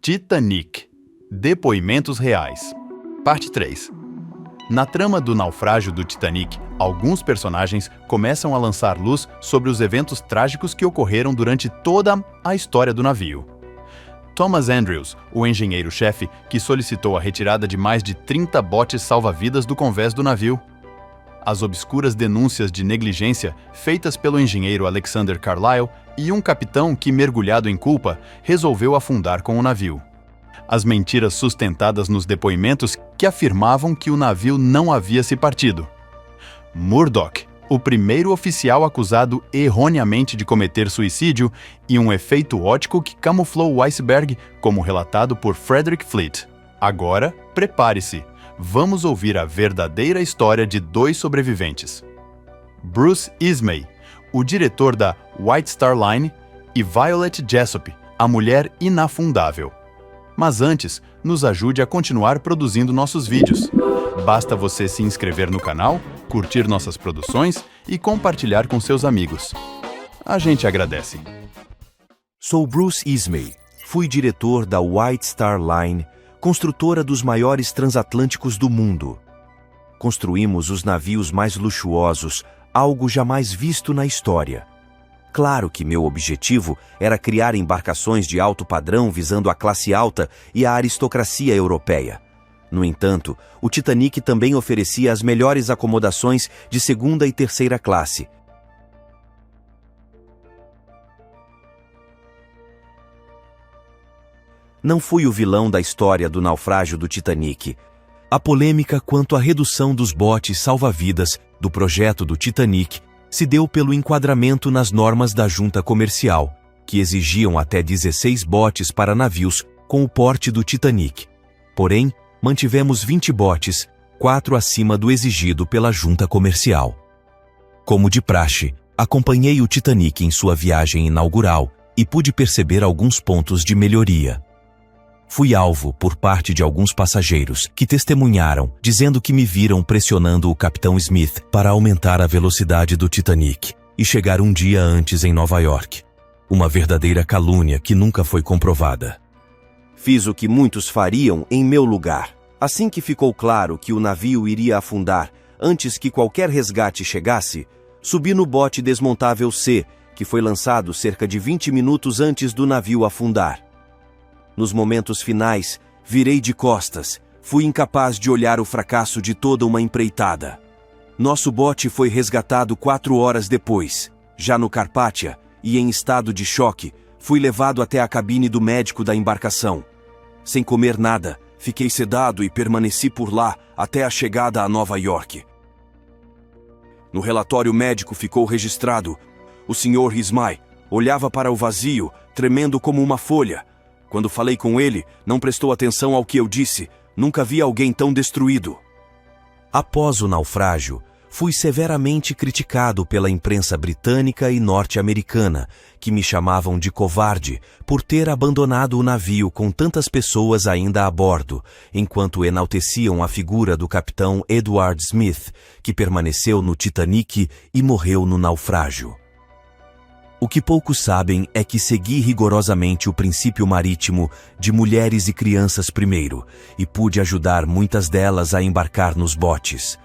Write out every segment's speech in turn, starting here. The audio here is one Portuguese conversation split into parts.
Titanic. Depoimentos reais. Parte 3. Na trama do naufrágio do Titanic, alguns personagens começam a lançar luz sobre os eventos trágicos que ocorreram durante toda a história do navio. Thomas Andrews, o engenheiro-chefe que solicitou a retirada de mais de 30 botes salva-vidas do convés do navio. As obscuras denúncias de negligência feitas pelo engenheiro Alexander Carlyle e um capitão que, mergulhado em culpa, resolveu afundar com o navio. As mentiras sustentadas nos depoimentos que afirmavam que o navio não havia se partido. Murdoch, o primeiro oficial acusado erroneamente de cometer suicídio, e um efeito óptico que camuflou o iceberg, como relatado por Frederick Fleet. Agora, prepare-se. Vamos ouvir a verdadeira história de dois sobreviventes. Bruce Ismay, o diretor da White Star Line, e Violet Jessop, a mulher inafundável. Mas antes, nos ajude a continuar produzindo nossos vídeos. Basta você se inscrever no canal, curtir nossas produções e compartilhar com seus amigos. A gente agradece. Sou Bruce Ismay. Fui diretor da White Star Line, construtora dos maiores transatlânticos do mundo. Construímos os navios mais luxuosos, algo jamais visto na história. Claro que meu objetivo era criar embarcações de alto padrão visando a classe alta e a aristocracia europeia. No entanto, o Titanic também oferecia as melhores acomodações de segunda e terceira classe. Não fui o vilão da história do naufrágio do Titanic. A polêmica quanto à redução dos botes salva-vidas do projeto do Titanic se deu pelo enquadramento nas normas da junta comercial, que exigiam até 16 botes para navios com o porte do Titanic. Porém, mantivemos 20 botes, 4 acima do exigido pela junta comercial. Como de praxe, acompanhei o Titanic em sua viagem inaugural e pude perceber alguns pontos de melhoria. Fui alvo por parte de alguns passageiros que testemunharam, dizendo que me viram pressionando o capitão Smith para aumentar a velocidade do Titanic e chegar um dia antes em Nova York. Uma verdadeira calúnia que nunca foi comprovada. Fiz o que muitos fariam em meu lugar. Assim que ficou claro que o navio iria afundar antes que qualquer resgate chegasse, subi no bote desmontável C, que foi lançado cerca de 20 minutos antes do navio afundar. Nos momentos finais, virei de costas. Fui incapaz de olhar o fracasso de toda uma empreitada. Nosso bote foi resgatado 4 horas depois. Já no Carpathia, e em estado de choque, fui levado até a cabine do médico da embarcação. Sem comer nada, fiquei sedado e permaneci por lá até a chegada a Nova York. No relatório médico ficou registrado: o Sr. Ismay olhava para o vazio, tremendo como uma folha. Quando falei com ele, não prestou atenção ao que eu disse. Nunca vi alguém tão destruído. Após o naufrágio, fui severamente criticado pela imprensa britânica e norte-americana, que me chamavam de covarde por ter abandonado o navio com tantas pessoas ainda a bordo, enquanto enalteciam a figura do capitão Edward Smith, que permaneceu no Titanic e morreu no naufrágio. O que poucos sabem é que segui rigorosamente o princípio marítimo de mulheres e crianças primeiro, e pude ajudar muitas delas a embarcar nos botes.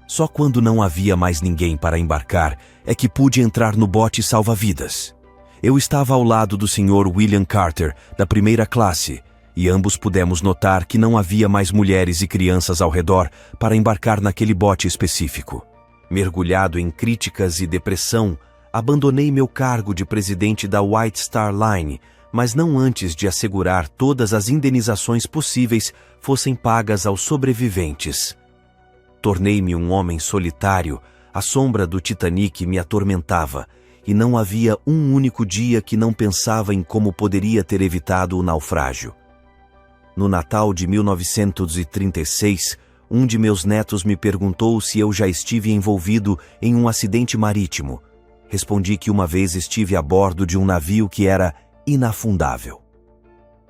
Só quando não havia mais ninguém para embarcar é que pude entrar no bote salva-vidas. Eu estava ao lado do Sr. William Carter, da primeira classe, e ambos pudemos notar que não havia mais mulheres e crianças ao redor para embarcar naquele bote específico. Mergulhado em críticas e depressão, abandonei meu cargo de presidente da White Star Line, mas não antes de assegurar todas as indenizações possíveis fossem pagas aos sobreviventes. Tornei-me um homem solitário, a sombra do Titanic me atormentava, e não havia um único dia que não pensava em como poderia ter evitado o naufrágio. No Natal de 1936, um de meus netos me perguntou se eu já estive envolvido em um acidente marítimo. Respondi que uma vez estive a bordo de um navio que era inafundável.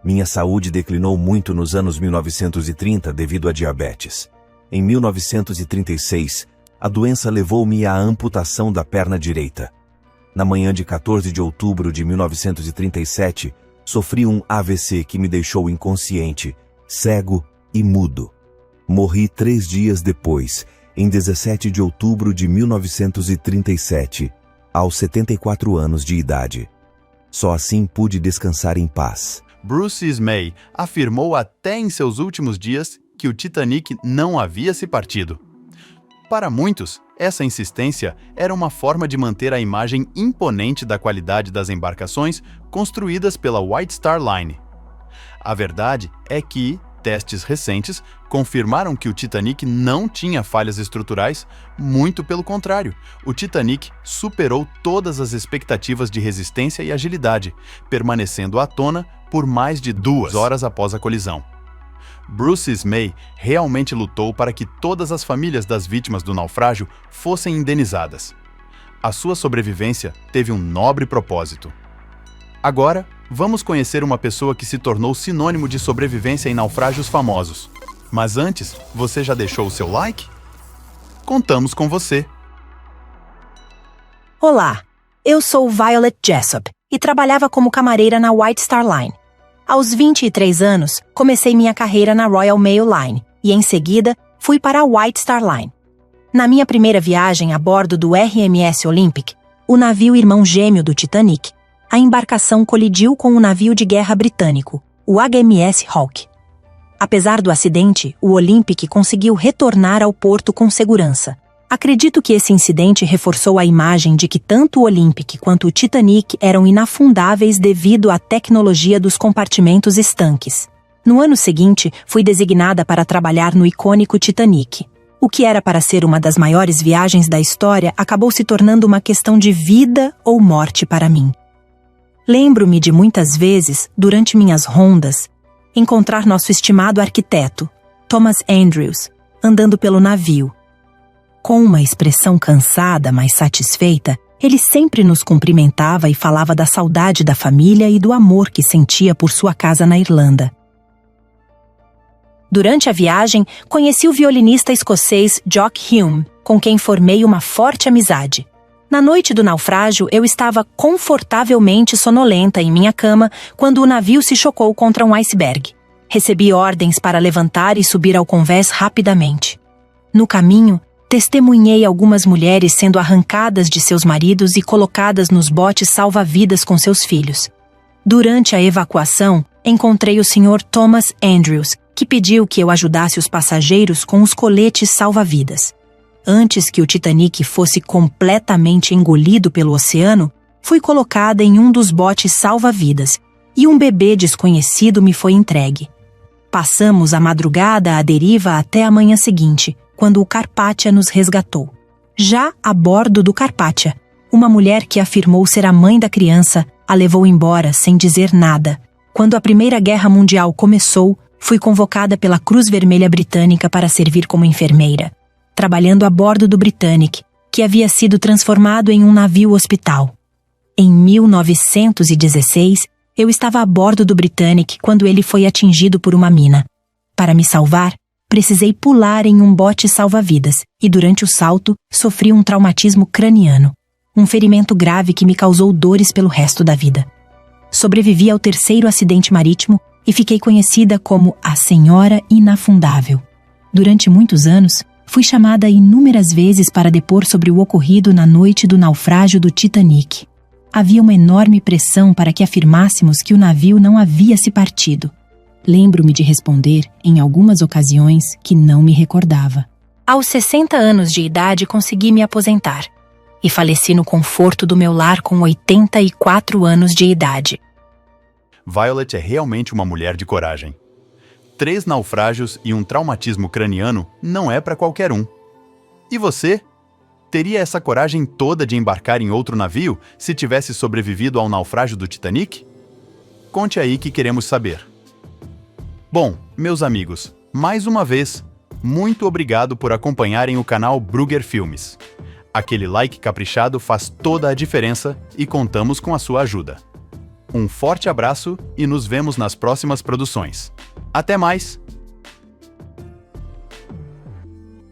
Minha saúde declinou muito nos anos 1930 devido à diabetes. Em 1936, a doença levou-me à amputação da perna direita. Na manhã de 14 de outubro de 1937, Sofri um AVC que me deixou inconsciente, cego e mudo. Morri 3 dias depois, em 17 de outubro de 1937, aos 74 anos de idade. Só assim pude descansar em paz. Bruce Ismay afirmou até em seus últimos dias que o Titanic não havia se partido. Para muitos, essa insistência era uma forma de manter a imagem imponente da qualidade das embarcações construídas pela White Star Line. A verdade é que testes recentes confirmaram que o Titanic não tinha falhas estruturais, muito pelo contrário. O Titanic superou todas as expectativas de resistência e agilidade, permanecendo à tona por mais de 2 horas após a colisão. Bruce Ismay realmente lutou para que todas as famílias das vítimas do naufrágio fossem indenizadas. A sua sobrevivência teve um nobre propósito. Agora, vamos conhecer uma pessoa que se tornou sinônimo de sobrevivência em naufrágios famosos. Mas antes, você já deixou o seu like? Contamos com você! Olá, eu sou Violet Jessop e trabalhava como camareira na White Star Line. Aos 23 anos, comecei minha carreira na Royal Mail Line e, em seguida, fui para a White Star Line. Na minha primeira viagem a bordo do RMS Olympic, o navio irmão gêmeo do Titanic, a embarcação colidiu com o navio de guerra britânico, o HMS Hawke. Apesar do acidente, o Olympic conseguiu retornar ao porto com segurança. Acredito que esse incidente reforçou a imagem de que tanto o Olympic quanto o Titanic eram inafundáveis devido à tecnologia dos compartimentos estanques. No ano seguinte, fui designada para trabalhar no icônico Titanic. O que era para ser uma das maiores viagens da história acabou se tornando uma questão de vida ou morte para mim. Lembro-me de muitas vezes, durante minhas rondas, encontrar nosso estimado arquiteto, Thomas Andrews, andando pelo navio. Com uma expressão cansada, mas satisfeita, ele sempre nos cumprimentava e falava da saudade da família e do amor que sentia por sua casa na Irlanda. Durante a viagem, conheci o violinista escocês Jock Hume, com quem formei uma forte amizade. Na noite do naufrágio, eu estava confortavelmente sonolenta em minha cama quando o navio se chocou contra um iceberg. Recebi ordens para levantar e subir ao convés rapidamente. No caminho, testemunhei algumas mulheres sendo arrancadas de seus maridos e colocadas nos botes salva-vidas com seus filhos. Durante a evacuação, encontrei o Sr. Thomas Andrews, que pediu que eu ajudasse os passageiros com os coletes salva-vidas. Antes que o Titanic fosse completamente engolido pelo oceano, fui colocada em um dos botes salva-vidas e um bebê desconhecido me foi entregue. Passamos a madrugada à deriva até a manhã seguinte, quando o Carpathia nos resgatou. Já a bordo do Carpathia, uma mulher que afirmou ser a mãe da criança a levou embora sem dizer nada. Quando a Primeira Guerra Mundial começou, fui convocada pela Cruz Vermelha Britânica para servir como enfermeira, trabalhando a bordo do Britannic, que havia sido transformado em um navio-hospital. Em 1916, eu estava a bordo do Britannic quando ele foi atingido por uma mina. Para me salvar, precisei pular em um bote salva-vidas e, durante o salto, sofri um traumatismo craniano, um ferimento grave que me causou dores pelo resto da vida. Sobrevivi ao 3º acidente marítimo e fiquei conhecida como a Senhora Inafundável. Durante muitos anos, fui chamada inúmeras vezes para depor sobre o ocorrido na noite do naufrágio do Titanic. Havia uma enorme pressão para que afirmássemos que o navio não havia se partido. Lembro-me de responder, em algumas ocasiões, que não me recordava. Aos 60 anos de idade, consegui me aposentar e faleci no conforto do meu lar com 84 anos de idade. Violet é realmente uma mulher de coragem. 3 naufrágios e um traumatismo craniano não é para qualquer um. E você? Teria essa coragem toda de embarcar em outro navio se tivesse sobrevivido ao naufrágio do Titanic? Conte aí que queremos saber. Bom, meus amigos, mais uma vez, muito obrigado por acompanharem o canal Brugger Filmes. Aquele like caprichado faz toda a diferença e contamos com a sua ajuda. Um forte abraço e nos vemos nas próximas produções. Até mais!